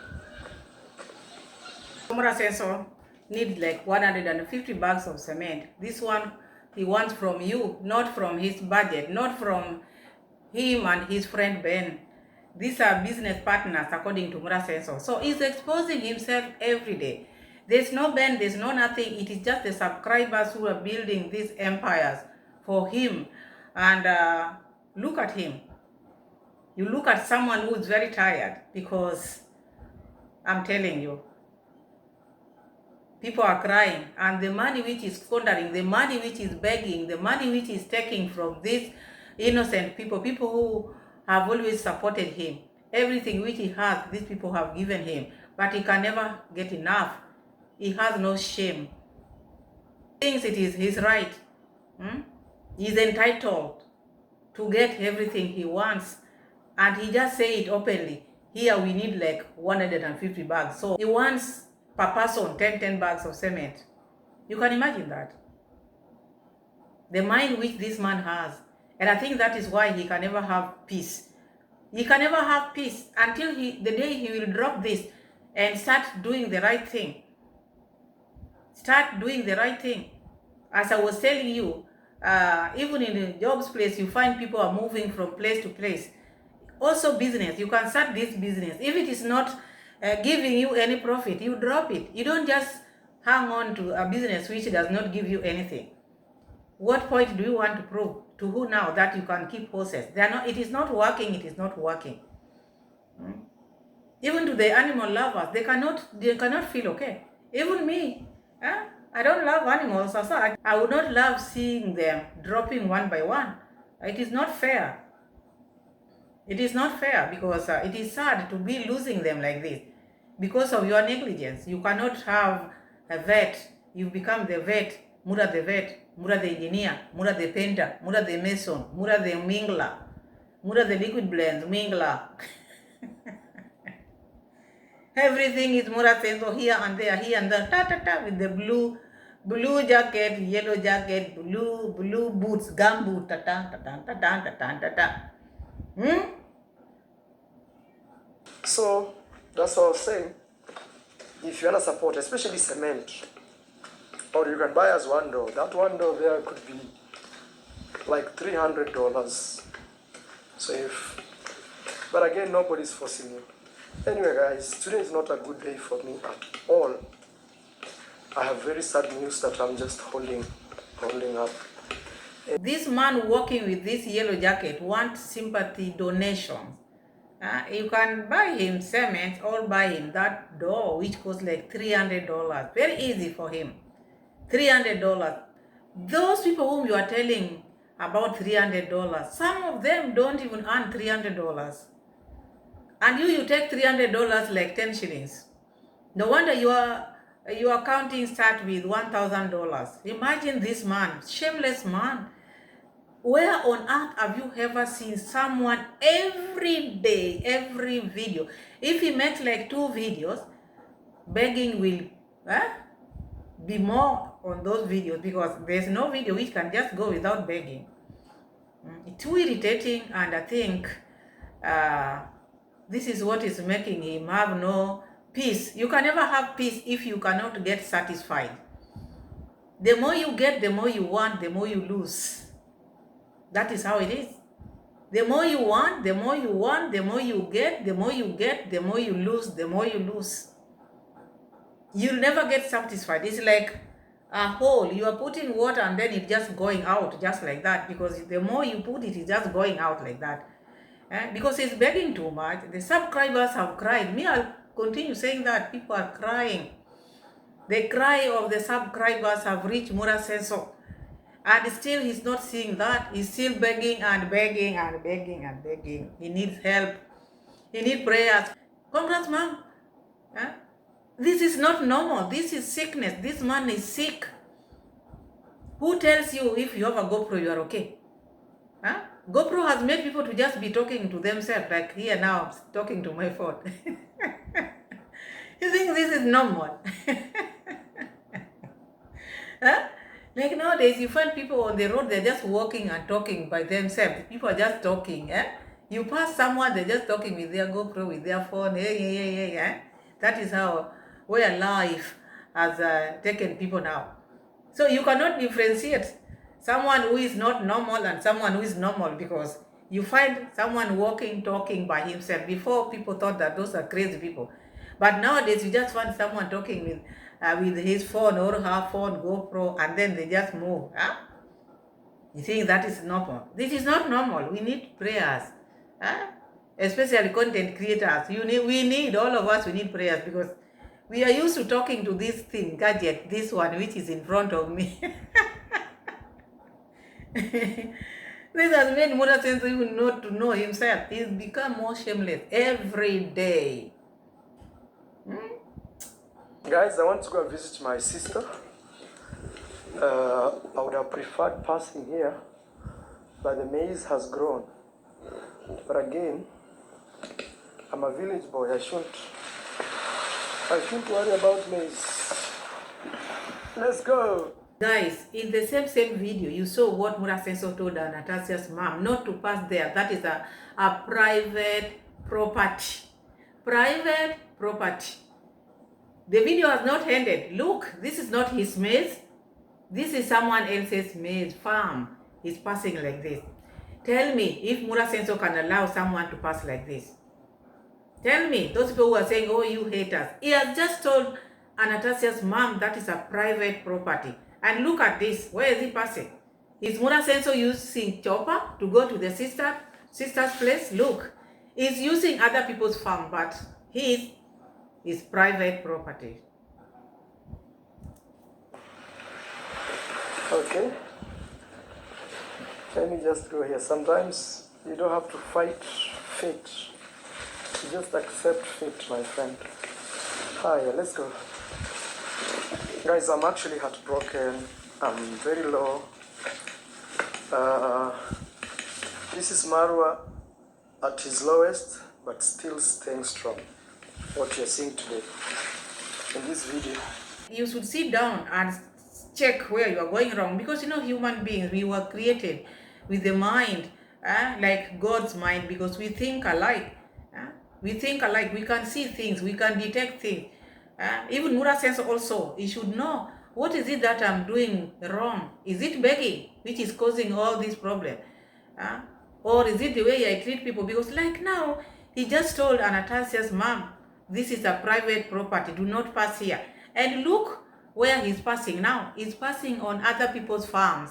[SPEAKER 1] Somara says so, need like 150 bags of cement. This one he wants from you, not from his budget, not from him and his friend Ben. These are business partners according to Mura Sensor. So he's exposing himself every day. There's no Ben, there's no nothing. It is just the subscribers who are building these empires for him. And look at him. You look at someone who is very tired, because I'm telling you, people are crying, and the money which is squandering, the money which is begging, the money which is taking from these innocent people who have always supported him, everything which he has, these people have given him, but he can never get enough. He has no shame. He thinks it is his right. He's entitled to get everything he wants, and he just say it openly. Here we need like 150 bags. So he wants per person 10 bags of cement. You can imagine that. The mind which this man has. And I think that is why he can never have peace. He can never have peace until the day he will drop this and start doing the right thing. Start doing the right thing. As I was telling you, even in the jobs place, you find people are moving from place to place. Also business, you can start this business. If it is not giving you any profit, you drop it. You don't just hang on to a business which does not give you anything. What point do you want to prove to who now that you can keep horses? They are not. It is not working. It is not working. Even to the animal lovers, they cannot feel okay. Even me, I don't love animals. So I would not love seeing them dropping one by one. It is not fair. It is not fair, because it is sad to be losing them like this because of your negligence. You cannot have a vet. You become the vet, Mura the vet, Mura the engineer, Mura the painter, Mura the mason, Mura the mingler, Mura the liquid blends, mingler. Everything is Mura says, so here and there, with the blue jacket, yellow jacket, blue boots, gum boot,
[SPEAKER 2] So that's what I was saying. If you wanna support, especially cement, or you can buy as $1. That $1 there could be like $300. So but again, nobody's forcing you. Anyway, guys, today is not a good day for me at all. I have very sad news that I'm just holding up.
[SPEAKER 1] This man walking with this yellow jacket wants sympathy donations. You can buy him cement or buy him that door which costs like $300. Very easy for him. $300. Those people whom you are telling about $300, some of them don't even earn $300. And you take $300 like 10 shillings. No wonder your accounting start with $1,000. Imagine this man, shameless man. Where on earth have you ever seen someone every day, every video? If he makes like 2 videos, begging will be more on those videos, because there's no video which can just go without begging. It's too irritating, and I think this is what is making him have no peace. You can never have peace if you cannot get satisfied. The more you get, the more you want, the more you lose. That is how it is. The more you want, the more you want, the more you get, the more you get, the more you lose, the more you lose. You'll never get satisfied. It's like a hole. You are putting water and then it's just going out just like that, because the more you put it, it's just going out like that. Because it's begging too much. The subscribers have cried. Me, I'll continue saying that. People are crying. The cry of the subscribers have reached Mura Senso. And still he's not seeing that. He's still begging and begging and begging and begging. He needs help. He needs prayers. Congrats, ma'am. This is not normal. This is sickness. This man is sick. Who tells you if you have a GoPro, you are okay? GoPro has made people to just be talking to themselves, like here now, I'm talking to my phone. You think this is normal? Like nowadays, you find people on the road, they're just walking and talking by themselves. People are just talking. You pass someone, they're just talking with their GoPro, with their phone. That is how, where life has taken people now. So you cannot differentiate someone who is not normal and someone who is normal, because you find someone walking, talking by himself. Before, people thought that those are crazy people. But nowadays, you just find someone talking with his phone or her phone, GoPro, and then they just move. You think that is normal? This is not normal. We need prayers. Especially content creators. We need, all of us, we need prayers, because we are used to talking to this thing, gadget, this one, which is in front of me. This has made Mura Senso even not to know himself. He's become more shameless every day.
[SPEAKER 2] Guys, I want to go and visit my sister. I would have preferred passing here, but the maize has grown. But again, I'm a village boy. I shouldn't worry about maize. Let's go.
[SPEAKER 1] Guys, in the same video, you saw what Mura Senso told Anastasia's mom not to pass there. That is a private property. Private property. The video has not ended. Look, this is not his maize. This is someone else's maize farm. He's passing like this. Tell me if Mura Senso can allow someone to pass like this. Tell me, those people who are saying, oh, you haters. He has just told Anastasia's mom that is a private property. And look at this. Where is he passing? Is Mura Senso using chopper to go to the sister's place? Look, he's using other people's farm, but his is private property.
[SPEAKER 2] Okay. Let me just go here. Sometimes you don't have to fight fate. You just accept fate, my friend. Hiya, let's go. Guys, I'm actually heartbroken. I'm very low. This is Marwa at his lowest, but still staying strong. What you're seeing today in this video.
[SPEAKER 1] You should sit down and check where you are going wrong, because human beings, we were created with the mind like God's mind, because we think alike. We think alike. We can see things. We can detect things. Even Mura Senso also, he should know What is it that I'm doing wrong? Is it begging which is causing all this problem? Huh? Or is it the way I treat people? Because like now, he just told Anastasia's mom, this is a private property, do not pass here. And look where he's passing now. He's passing on other people's farms.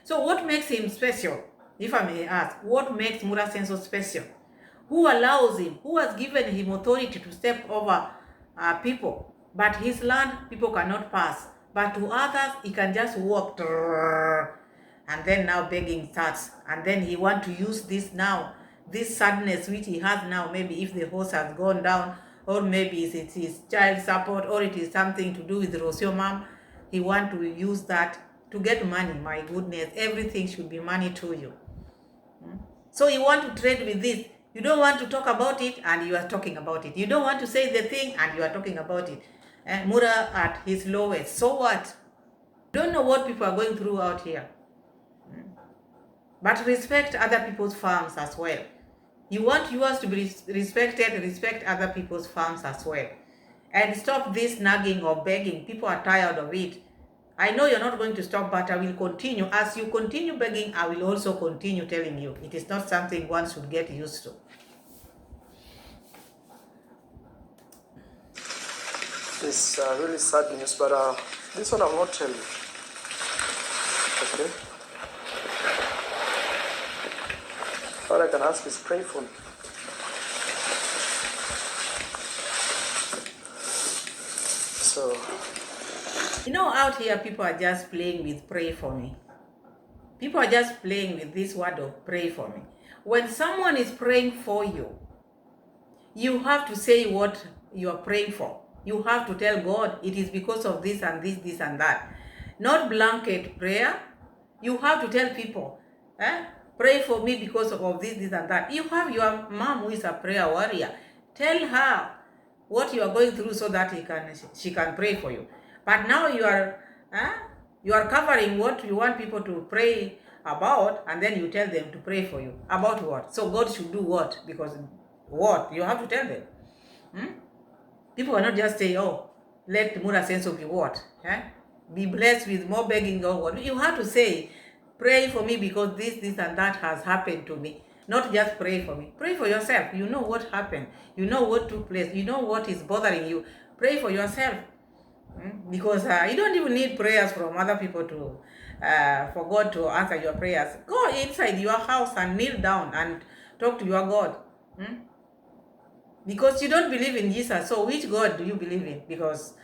[SPEAKER 1] So what makes him special? If I may ask, what makes Mura Senso special? Who allows him? Who has given him authority to step over people? But his land, people cannot pass. But to others, he can just walk. And then now begging starts. And then he want to use this now, this sadness which he has now, maybe if the horse has gone down, or maybe it is his child support, or it is something to do with Rosio mom. He want to use that to get money. My goodness, everything should be money to you. So you want to trade with this. You don't want to talk about it, and you are talking about it. You don't want to say the thing, and you are talking about it. Mura at his lowest. So what? You don't know what people are going through out here. But respect other people's farms as well. You want yours to be respected, respect other people's farms as well. And stop this nagging or begging. People are tired of it. I know you're not going to stop, but I will continue. As you continue begging, I will also continue telling you. It is not something one should get used to.
[SPEAKER 2] It's really sad news, but this one I will not tell you. Okay? All I can ask is pray for me. So,
[SPEAKER 1] you know, out here, people are just playing with pray for me. People are just playing with this word of pray for me. When someone is praying for you, you have to say what you are praying for. You have to tell God, it is because of this and this, this and that. Not blanket prayer. You have to tell people, pray for me because of this, this and that. You have your mom who is a prayer warrior. Tell her what you are going through so that she can pray for you. But now you are covering what you want people to pray about, and then you tell them to pray for you. About what? So God should do what? Because what? You have to tell them. People cannot just say, oh, let Mura Senso be what? Be blessed with more begging or what? You have to say, pray for me because this, this and that has happened to me. Not just pray for me. Pray for yourself. You know what happened. You know what took place. You know what is bothering you. Pray for yourself. Because you don't even need prayers from other people to for God to answer your prayers. Go inside your house and kneel down and talk to your God. Because you don't believe in Jesus. So which God do you believe in? Because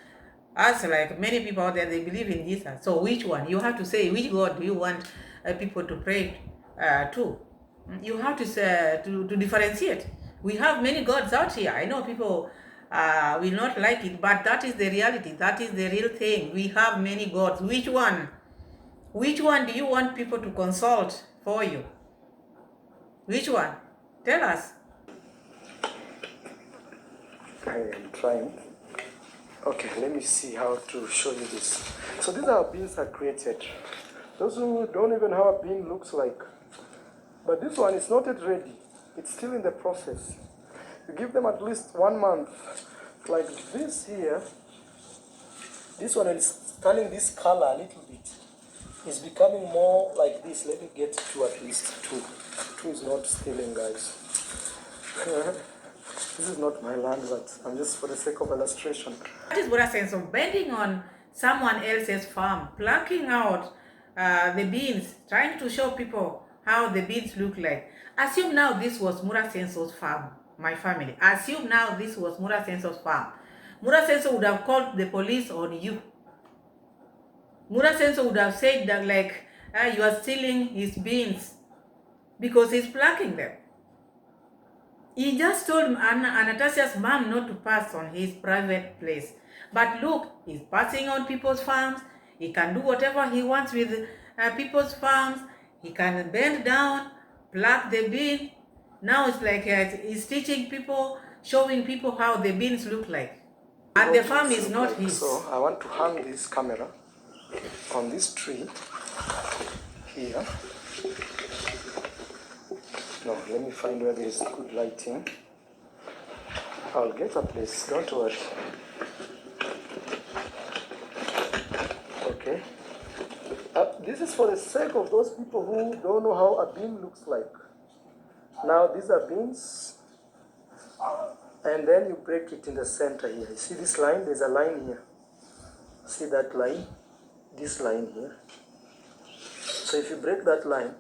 [SPEAKER 1] as like many people out there, they believe in Jesus. So which one? You have to say, which God do you want people to pray to? You have to differentiate. We have many gods out here. I know people will not like it, but that is the reality. That is the real thing. We have many gods. Which one? Which one do you want people to consult for you? Which one? Tell us.
[SPEAKER 2] I am trying. Okay, let me see how to show you this. So these are beans are created. Those who don't even know how a bean looks like. But this one is not yet ready. It's still in the process. You give them at least 1 month. Like this here. This one is turning this color a little bit. It's becoming more like this. Let me get to at least 2. 2 is not stealing, guys. This is not my land, but I'm just for the sake of illustration.
[SPEAKER 1] That is what I sense of bending on someone else's farm, plucking out the beans, trying to show people how the beans look like. Assume now this was Mura Senso's farm, my family. Assume now this was Mura Senso's farm. Mura Senso would have called the police on you. Mura Senso would have said that like, you are stealing his beans because he's plucking them. He just told Anastasia's mom not to pass on his private place. But look, he's passing on people's farms. He can do whatever he wants with people's farms. He can bend down, pluck the bean. Now it's like he's teaching people, showing people how the beans look like. And the farm is not his.
[SPEAKER 2] So I want to hang this camera on this tree here. No, let me find where there is good lighting. I'll get a place, don't worry. Okay. This is for the sake of those people who don't know how a beam looks like. Now these are beams, and then you break it in the center here. You see this line? There's a line here. See that line? This line here. So if you break that line,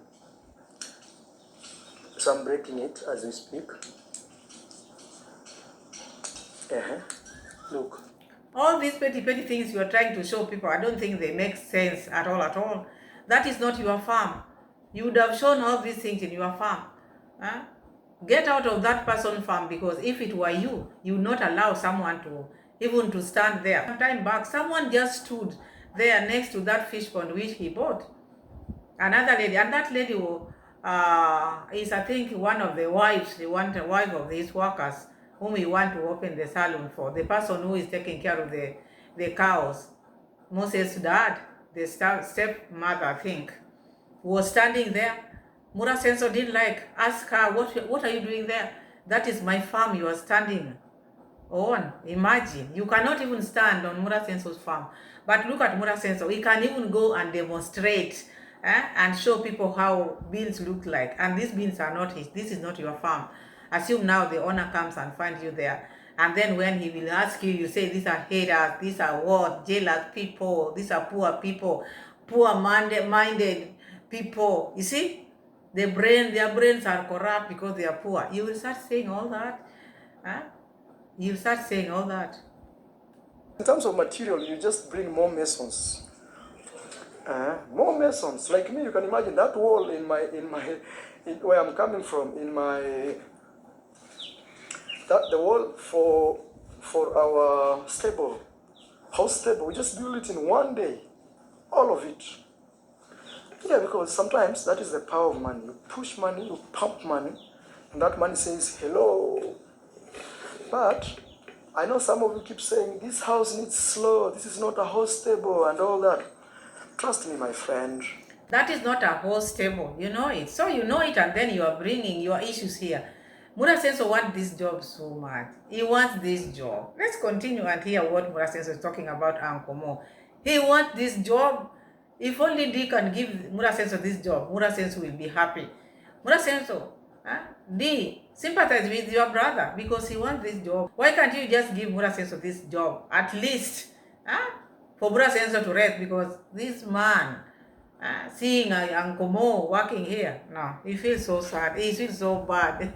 [SPEAKER 2] so I'm breaking it as we speak. Look.
[SPEAKER 1] All these petty things you are trying to show people, I don't think they make sense at all, at all. That is not your farm. You would have shown all these things in your farm. Huh? Get out of that person's farm, because if it were you, you would not allow someone to even to stand there. Some time back, someone just stood there next to that fish pond which he bought. Another lady, and that lady is, I think, one of the wives, the wife of these workers whom we want to open the salon for. The person who is taking care of the cows, Moses' dad, the stepmother, I think, was standing there. Mura Senso didn't ask her, what are you doing there? That is my farm you are standing on. Imagine, you cannot even stand on Mura Senso's farm. But look at Mura Senso, he can even go and demonstrate and show people how beans look like. And these beans are not his, this is not your farm. Assume now the owner comes and finds you there. And then when he will ask you, you say, these are haters, these are what? Jealous people, these are poor people, poor-minded people. You see? Their brains are corrupt because they are poor. You will start saying all that. You start saying all that.
[SPEAKER 2] In terms of material, you just bring more masons. More masons. Like me, you can imagine that wall in where I'm coming from, the wall for our stable, house stable, we just build it in one day, all of it. Yeah, because sometimes that is the power of money. You push money, you pump money, and that money says hello. But I know some of you keep saying this house needs slow, this is not a house stable and all that. Trust me, my friend.
[SPEAKER 1] That is not a house stable. You know it. So you know it, and then you are bringing your issues here. Mura Senso wants this job so much. He wants this job. Let's continue and hear what Mura Senso is talking about, Uncle Mo. He wants this job. If only D can give Mura Senso this job, Mura Senso will be happy. Mura Senso, D, sympathize with your brother because he wants this job. Why can't you just give Mura Senso this job? At least for Mura Senso to rest, because this man, seeing Uncle Mo working here, no, he feels so sad. He feels so bad.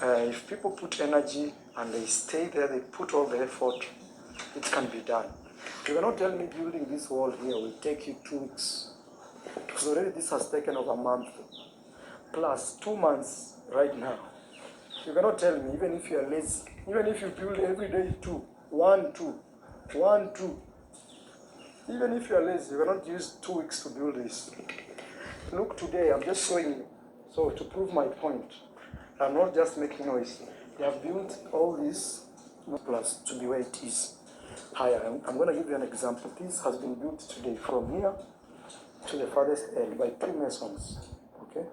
[SPEAKER 2] If people put energy and they stay there, they put all the effort, it can be done. You cannot tell me building this wall here will take you 2 weeks. Because already this has taken over a month, plus 2 months right now. You cannot tell me, even if you are lazy, even if you build every day 2, 1, 2, 1, 2. Even if you are lazy, you cannot use 2 weeks to build this. Look, today I'm just showing you, so to prove my point. I'm not just making noise. They have built all this plus to be where it is. Higher. I'm going to give you an example. This has been built today from here to the farthest end by 3 masons. Okay.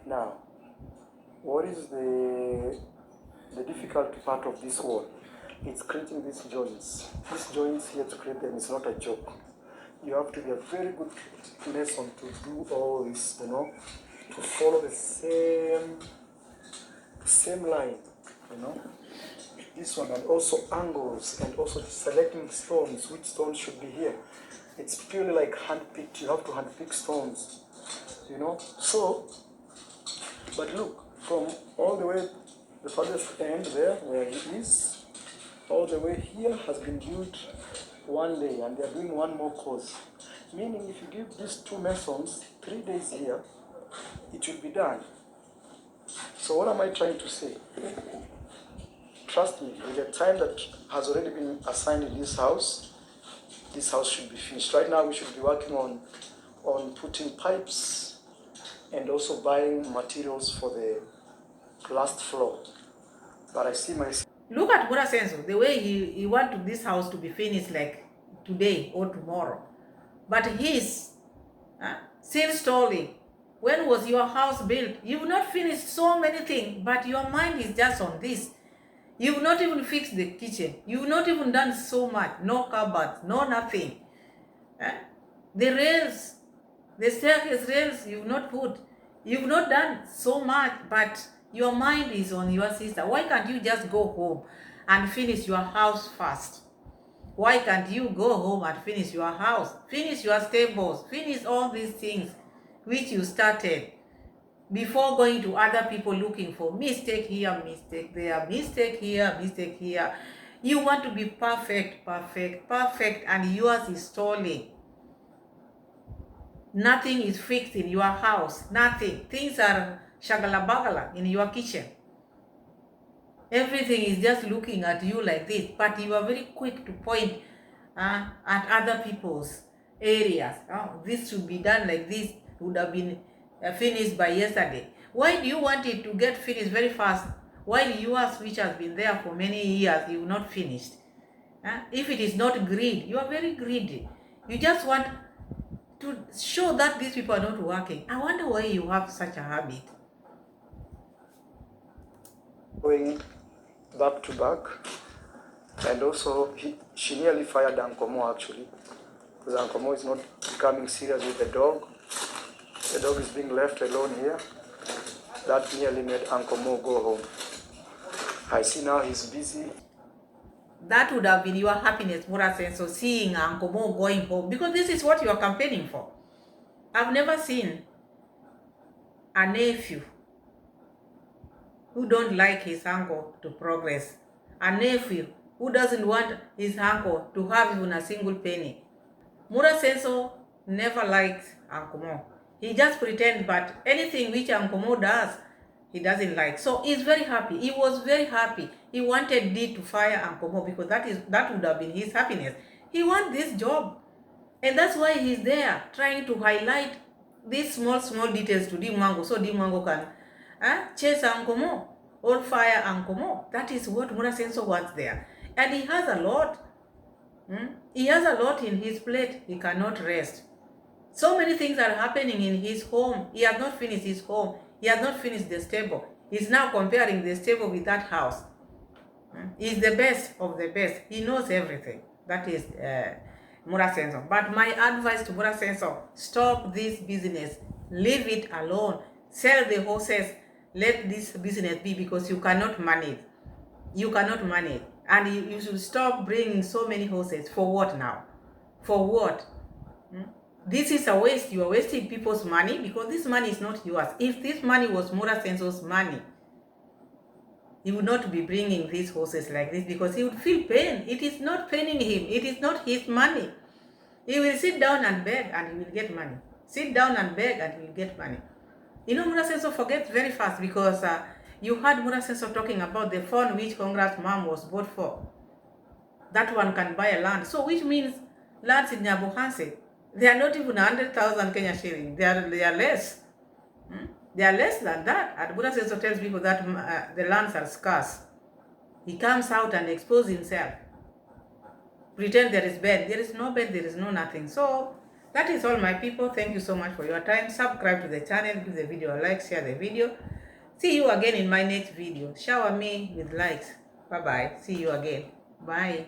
[SPEAKER 2] Now, what is the difficult part of this wall? It's creating these joints. These joints here, to create them is not a joke. You have to be a very good mason to do all this, you know, to follow the same line, you know. This one, and also angles, and also selecting stones, which stones should be here. It's purely like handpicked. You have to handpick stones, you know. So, but look, from all the way the farthest end there, where it is, all the way here has been built one day, and they are doing one more course. Meaning, if you give these 2 masons 3 days here, it will be done. So what am I trying to say? Trust me, with the time that has already been assigned in this house should be finished. Right now we should be working on putting pipes and also buying materials for the last floor. But I see myself.
[SPEAKER 1] Look at Mura Senso, the way he wanted this house to be finished like today or tomorrow. But he's still stalling. When was your house built? You've not finished so many things, but your mind is just on this. You've not even fixed the kitchen. You've not even done so much. No cupboards, no nothing. Eh? The rails, the staircase rails you've not put. You've not done so much, but your mind is on your sister. Why can't you just go home and finish your house first? Why can't you go home and finish your house? Finish your stables. Finish all these things which you started before going to other people looking for mistake here, mistake there, mistake here, mistake here. You want to be perfect, perfect, perfect, and yours is stalling. Nothing is fixed in your house. Nothing. Things are shagala-bagala in your kitchen. Everything is just looking at you like this, but you are very quick to point at other people's areas. Oh, this should be done like this, would have been finished by yesterday. Why do you want it to get finished very fast while yours, which has been there for many years, you not finished? If it is not greed, you are very greedy. You just want to show that these people are not working. I wonder why you have such a habit.
[SPEAKER 2] Going back to back, and also she nearly fired Uncle Mo actually, because Uncle Mo is not becoming serious with the dog. The dog is being left alone here. That nearly made Uncle Mo go home. I see now he's busy.
[SPEAKER 1] That would have been your happiness, Mura Senso, seeing Uncle Mo going home, because this is what you are campaigning for. I've never seen a nephew who don't like his uncle to progress, a nephew who doesn't want his uncle to have even a single penny. Mura Senso never liked Uncle Mo. He just pretends, but anything which Uncle Mo does, he doesn't like. So he's very happy. He was very happy. He wanted Dee to fire Uncle Mo because that would have been his happiness. He wants this job. And that's why he's there, trying to highlight these small details to Dee Mwango, so Dee Mwango can chase Uncle Mo or fire Uncle Mo. That is what Mura Senso wants there. And he has a lot. He has a lot in his plate. He cannot rest. So many things are happening in his home. He has not finished his home. He has not finished the stable. He's now comparing the stable with that house. He's the best of the best. He knows everything. That is Mura Senso. But my advice to Mura Senso, stop this business. Leave it alone. Sell the horses. Let this business be, because you cannot manage. You cannot manage. And you should stop bringing so many horses. For what now? For what? This is a waste. You are wasting people's money, because this money is not yours. If this money was Mura Senso's money, he would not be bringing these horses like this, because he would feel pain. It is not paining him. It is not his money. He will sit down and beg and he will get money. Sit down and beg and he will get money. You know, Mura Senso forgets very fast, because you heard Mura Senso talking about the phone which Congrats mom was bought for. That one can buy a land. So which means lands in Nyabohanse, they are not even 100,000 Kenya shilling. They are less. They are less than that. And Mura Senso tells people that the lands are scarce. He comes out and exposes himself. Pretend there is bed. There is no bed. There is no nothing. So that is all, my people. Thank you so much for your time. Subscribe to the channel. Give the video a like. Share the video. See you again in my next video. Shower me with likes. Bye-bye. See you again. Bye.